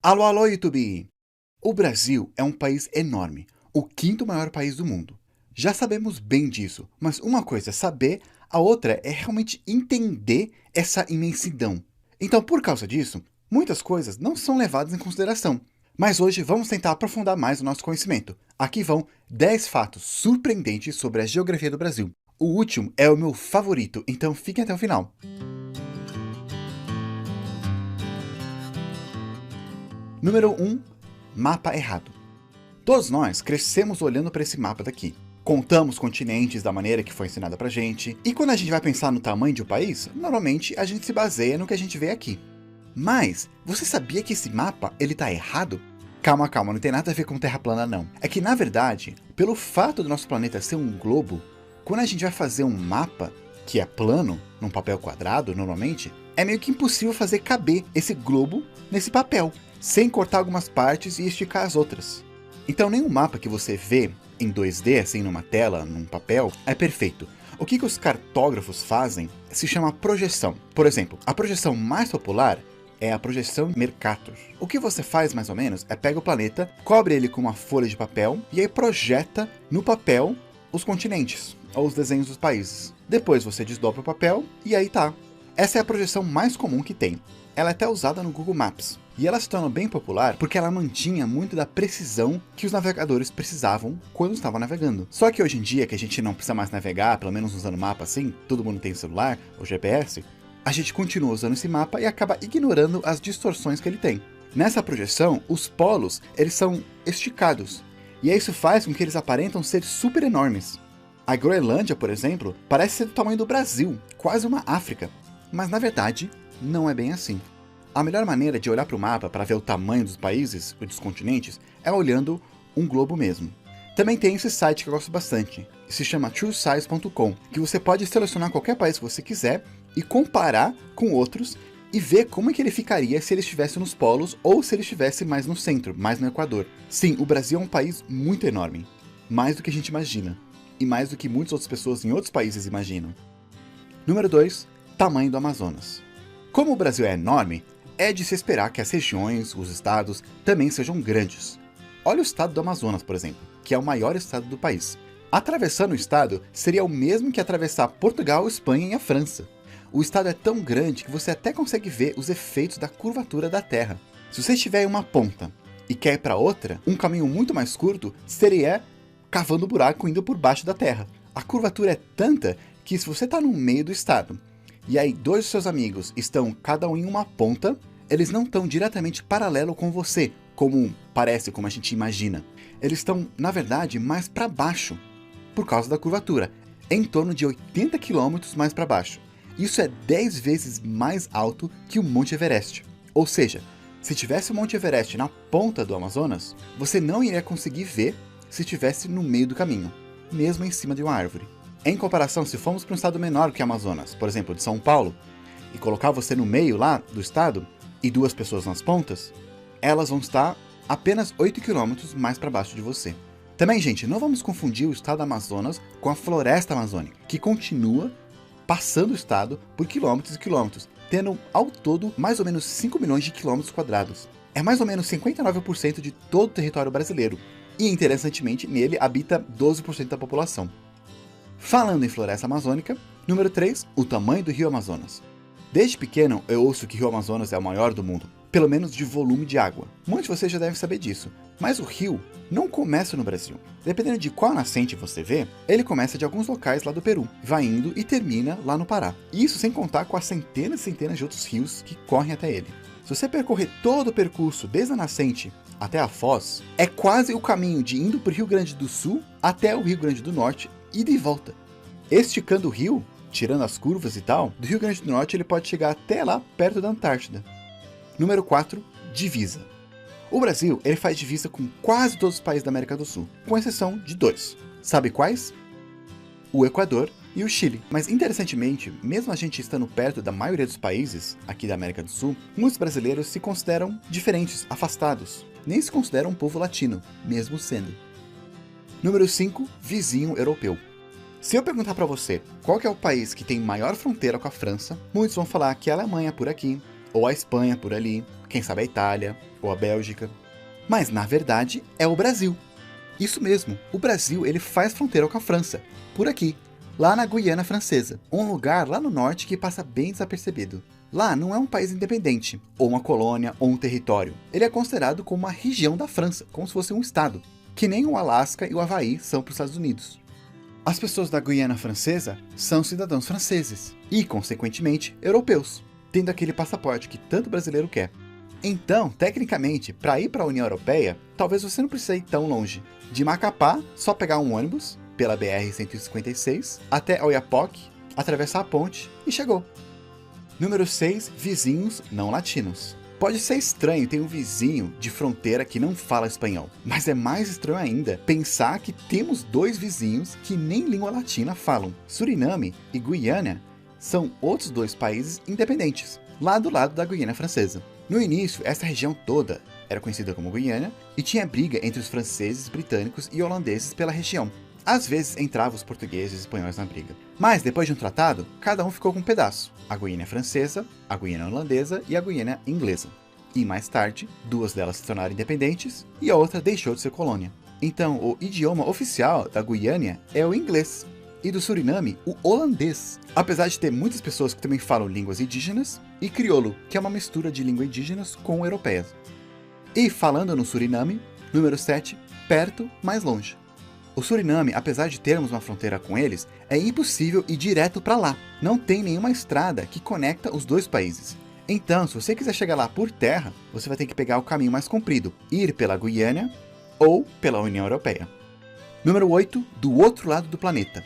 Alô, alô, YouTube! O Brasil é um país enorme, o quinto maior país do mundo. Já sabemos bem disso, mas uma coisa é saber, a outra é realmente entender essa imensidão. Então, por causa disso, muitas coisas não são levadas em consideração. Mas hoje vamos tentar aprofundar mais o nosso conhecimento. Aqui vão 10 fatos surpreendentes sobre a geografia do Brasil. O último é o meu favorito, então fiquem até o final. Número 1. Mapa errado. Todos nós crescemos olhando para esse mapa daqui. Contamos continentes da maneira que foi ensinada pra gente, e quando a gente vai pensar no tamanho de um país, normalmente a gente se baseia no que a gente vê aqui. Mas, você sabia que esse mapa, ele tá errado? Calma, calma, não tem nada a ver com terra plana não. É que na verdade, pelo fato do nosso planeta ser um globo, quando a gente vai fazer um mapa, que é plano, num papel quadrado normalmente, é meio que impossível fazer caber esse globo nesse papel, sem cortar algumas partes e esticar as outras. Então nenhum mapa que você vê em 2D, assim numa tela, num papel, é perfeito. O que os cartógrafos fazem se chama projeção. Por exemplo, a projeção mais popular é a projeção Mercator. O que você faz mais ou menos é pega o planeta, cobre ele com uma folha de papel e aí projeta no papel os continentes, ou os desenhos dos países. Depois você desdobra o papel e aí tá. Essa é a projeção mais comum que tem. Ela é até usada no Google Maps. E ela se tornou bem popular porque ela mantinha muito da precisão que os navegadores precisavam quando estavam navegando. Só que hoje em dia, que a gente não precisa mais navegar, pelo menos usando mapa assim, todo mundo tem celular ou GPS, a gente continua usando esse mapa e acaba ignorando as distorções que ele tem. Nessa projeção, os polos eles são esticados, e isso faz com que eles aparentam ser super enormes. A Groenlândia, por exemplo, parece ser do tamanho do Brasil, quase uma África, mas na verdade não é bem assim. A melhor maneira de olhar para o mapa para ver o tamanho dos países e dos continentes é olhando um globo mesmo. Também tem esse site que eu gosto bastante, se chama truesize.com, que você pode selecionar qualquer país que você quiser e comparar com outros e ver como é que ele ficaria se ele estivesse nos polos ou se ele estivesse mais no centro, mais no Equador. Sim, o Brasil é um país muito enorme, mais do que a gente imagina, e mais do que muitas outras pessoas em outros países imaginam. Número 2. Tamanho do Amazonas. Como o Brasil é enorme, é de se esperar que as regiões, os estados, também sejam grandes. Olha o estado do Amazonas, por exemplo, que é o maior estado do país. Atravessando o estado seria o mesmo que atravessar Portugal, Espanha e a França. O estado é tão grande que você até consegue ver os efeitos da curvatura da Terra. Se você estiver em uma ponta e quer ir para outra, um caminho muito mais curto seria cavando um buraco indo por baixo da Terra. A curvatura é tanta que se você está no meio do estado, e aí dois dos seus amigos estão cada um em uma ponta, eles não estão diretamente paralelo com você, como parece, como a gente imagina. Eles estão, na verdade, mais para baixo, por causa da curvatura, em torno de 80 km mais para baixo. Isso é 10 vezes mais alto que o Monte Everest. Ou seja, se tivesse o Monte Everest na ponta do Amazonas, você não iria conseguir ver se estivesse no meio do caminho, mesmo em cima de uma árvore. Em comparação, se formos para um estado menor que o Amazonas, por exemplo, de São Paulo, e colocar você no meio lá do estado, e duas pessoas nas pontas, elas vão estar apenas 8 km mais para baixo de você. Também, gente, não vamos confundir o estado do Amazonas com a floresta amazônica, que continua passando o estado por quilômetros e quilômetros, tendo ao todo mais ou menos 5 milhões de quilômetros quadrados. É mais ou menos 59% de todo o território brasileiro, e interessantemente, nele habita 12% da população. Falando em floresta amazônica, número 3, o tamanho do rio Amazonas. Desde pequeno eu ouço que o rio Amazonas é o maior do mundo, pelo menos de volume de água. Muitos de vocês já devem saber disso, mas o rio não começa no Brasil. Dependendo de qual nascente você vê, ele começa de alguns locais lá do Peru, vai indo e termina lá no Pará. Isso sem contar com as centenas e centenas de outros rios que correm até ele. Se você percorrer todo o percurso desde a nascente até a foz, é quase o caminho de indo para o Rio Grande do Sul até o Rio Grande do Norte e de volta. Esticando o rio, tirando as curvas e tal, do Rio Grande do Norte ele pode chegar até lá perto da Antártida. Número 4. Divisa. O Brasil ele faz divisa com quase todos os países da América do Sul, com exceção de 2. Sabe quais? O Equador e o Chile. Mas interessantemente, mesmo a gente estando perto da maioria dos países aqui da América do Sul, muitos brasileiros se consideram diferentes, afastados. Nem se consideram um povo latino, mesmo sendo. Número 5. Vizinho europeu. Se eu perguntar para você qual que é o país que tem maior fronteira com a França, muitos vão falar que é a Alemanha por aqui, ou a Espanha por ali, quem sabe a Itália, ou a Bélgica. Mas na verdade é o Brasil. Isso mesmo, o Brasil ele faz fronteira com a França, por aqui, lá na Guiana Francesa, um lugar lá no norte que passa bem desapercebido. Lá não é um país independente, ou uma colônia, ou um território. Ele é considerado como uma região da França, como se fosse um estado, que nem o Alasca e o Havaí são para os Estados Unidos. As pessoas da Guiana Francesa são cidadãos franceses, e, consequentemente, europeus, tendo aquele passaporte que tanto brasileiro quer. Então, tecnicamente, para ir para a União Europeia, talvez você não precise ir tão longe. De Macapá, só pegar um ônibus, pela BR-156, até Oiapoque, atravessar a ponte e chegou. Número 6. Vizinhos não latinos. Pode ser estranho ter um vizinho de fronteira que não fala espanhol, mas é mais estranho ainda pensar que temos dois vizinhos que nem língua latina falam. Suriname e Guiana são outros dois países independentes, lá do lado da Guiana Francesa. No início, essa região toda era conhecida como Guiana e tinha briga entre os franceses, britânicos e holandeses pela região. Às vezes entravam os portugueses e espanhóis na briga. Mas depois de um tratado, cada um ficou com um pedaço. A Guiana Francesa, a Guiana Holandesa e a Guiana Inglesa. E mais tarde, duas delas se tornaram independentes e a outra deixou de ser colônia. Então, o idioma oficial da Guiana é o inglês. E do Suriname, o holandês. Apesar de ter muitas pessoas que também falam línguas indígenas, e crioulo, que é uma mistura de língua indígenas com europeias. E falando no Suriname, número 7, perto, mais longe. O Suriname, apesar de termos uma fronteira com eles, é impossível ir direto para lá. Não tem nenhuma estrada que conecta os dois países. Então, se você quiser chegar lá por terra, você vai ter que pegar o caminho mais comprido, ir pela Guiana ou pela União Europeia. Número 8, do outro lado do planeta.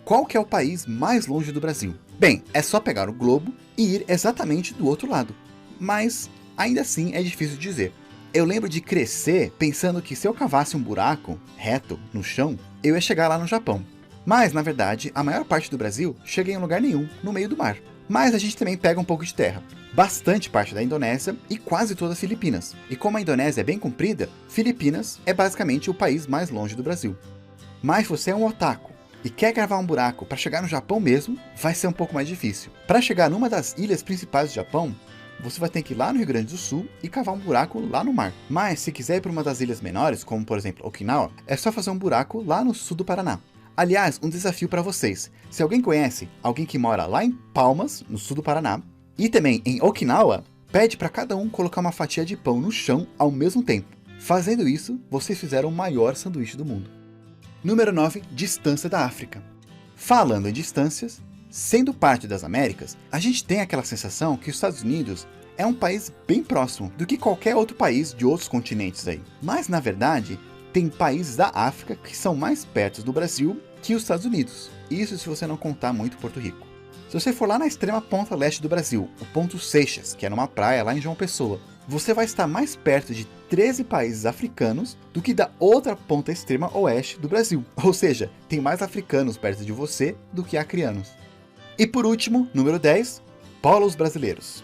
Qual que é o país mais longe do Brasil? Bem, é só pegar o globo e ir exatamente do outro lado. Mas, ainda assim, é difícil de dizer. Eu lembro de crescer pensando que se eu cavasse um buraco reto no chão, eu ia chegar lá no Japão. Mas, na verdade, a maior parte do Brasil chega em lugar nenhum, no meio do mar. Mas a gente também pega um pouco de terra. Bastante parte da Indonésia e quase todas as Filipinas. E como a Indonésia é bem comprida, Filipinas é basicamente o país mais longe do Brasil. Mas se você é um otaku e quer cavar um buraco para chegar no Japão mesmo, vai ser um pouco mais difícil. Para chegar numa das ilhas principais do Japão, você vai ter que ir lá no Rio Grande do Sul e cavar um buraco lá no mar. Mas se quiser ir para uma das ilhas menores, como por exemplo Okinawa, é só fazer um buraco lá no sul do Paraná. Aliás, um desafio para vocês. Se alguém conhece alguém que mora lá em Palmas, no sul do Paraná, e também em Okinawa, pede para cada um colocar uma fatia de pão no chão ao mesmo tempo. Fazendo isso, vocês fizeram o maior sanduíche do mundo. Número 9. Distância da África. Falando em distâncias, sendo parte das Américas, a gente tem aquela sensação que os Estados Unidos é um país bem próximo do que qualquer outro país de outros continentes aí. Mas, na verdade, tem países da África que são mais perto do Brasil que os Estados Unidos. Isso se você não contar muito Porto Rico. Se você for lá na extrema ponta leste do Brasil, o ponto Seixas, que é numa praia lá em João Pessoa, você vai estar mais perto de 13 países africanos do que da outra ponta extrema oeste do Brasil. Ou seja, tem mais africanos perto de você do que acrianos. E por último, número 10, polos brasileiros.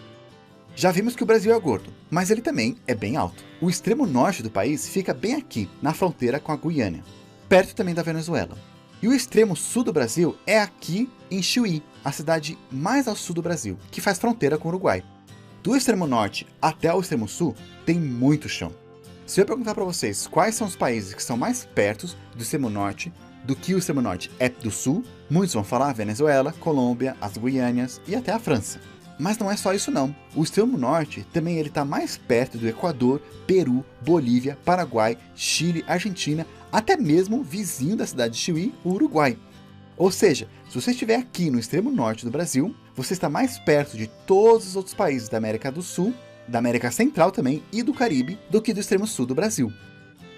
Já vimos que o Brasil é gordo, mas ele também é bem alto. O extremo norte do país fica bem aqui, na fronteira com a Guiana, perto também da Venezuela. E o extremo sul do Brasil é aqui em Chuí, a cidade mais ao sul do Brasil, que faz fronteira com o Uruguai. Do extremo norte até o extremo sul, tem muito chão. Se eu perguntar para vocês quais são os países que são mais perto do extremo norte do que o extremo norte é do sul, muitos vão falar Venezuela, Colômbia, as Guianas e até a França. Mas não é só isso não. O extremo norte também ele está mais perto do Equador, Peru, Bolívia, Paraguai, Chile, Argentina, até mesmo vizinho da cidade de Chuí, o Uruguai. Ou seja, se você estiver aqui no extremo norte do Brasil, você está mais perto de todos os outros países da América do Sul, da América Central também e do Caribe, do que do extremo sul do Brasil.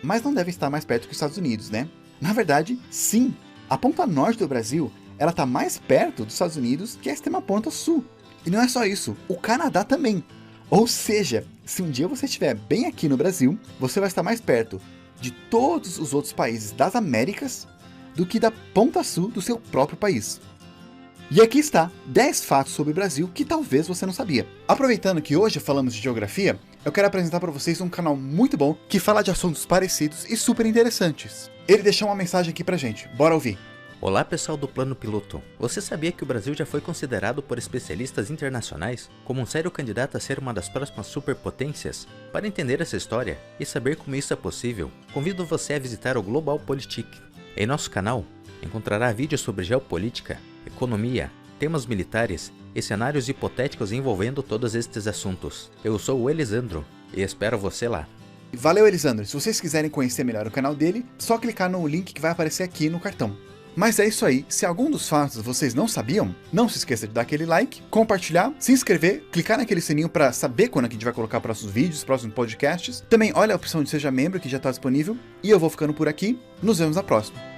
Mas não deve estar mais perto que os Estados Unidos, né? Na verdade, sim. A ponta norte do Brasil, ela está mais perto dos Estados Unidos que a extrema ponta sul. E não é só isso, o Canadá também. Ou seja, se um dia você estiver bem aqui no Brasil, você vai estar mais perto de todos os outros países das Américas do que da ponta sul do seu próprio país. E aqui está 10 fatos sobre o Brasil que talvez você não sabia. Aproveitando que hoje falamos de geografia, eu quero apresentar para vocês um canal muito bom que fala de assuntos parecidos e super interessantes. Ele deixou uma mensagem aqui pra gente, bora ouvir. Olá pessoal do Plano Piloto, você sabia que o Brasil já foi considerado por especialistas internacionais como um sério candidato a ser uma das próximas superpotências? Para entender essa história e saber como isso é possível, convido você a visitar o Global Politik. Em nosso canal, encontrará vídeos sobre geopolítica, economia, temas militares e cenários hipotéticos envolvendo todos estes assuntos. Eu sou o Elisandro e espero você lá. Valeu, Elisandro. Se vocês quiserem conhecer melhor o canal dele, só clicar no link que vai aparecer aqui no cartão. Mas é isso aí, se algum dos fatos vocês não sabiam, não se esqueça de dar aquele like, compartilhar, se inscrever, clicar naquele sininho para saber quando a gente vai colocar próximos vídeos, próximos podcasts. Também olha a opção de Seja Membro que já está disponível. E eu vou ficando por aqui, nos vemos na próxima.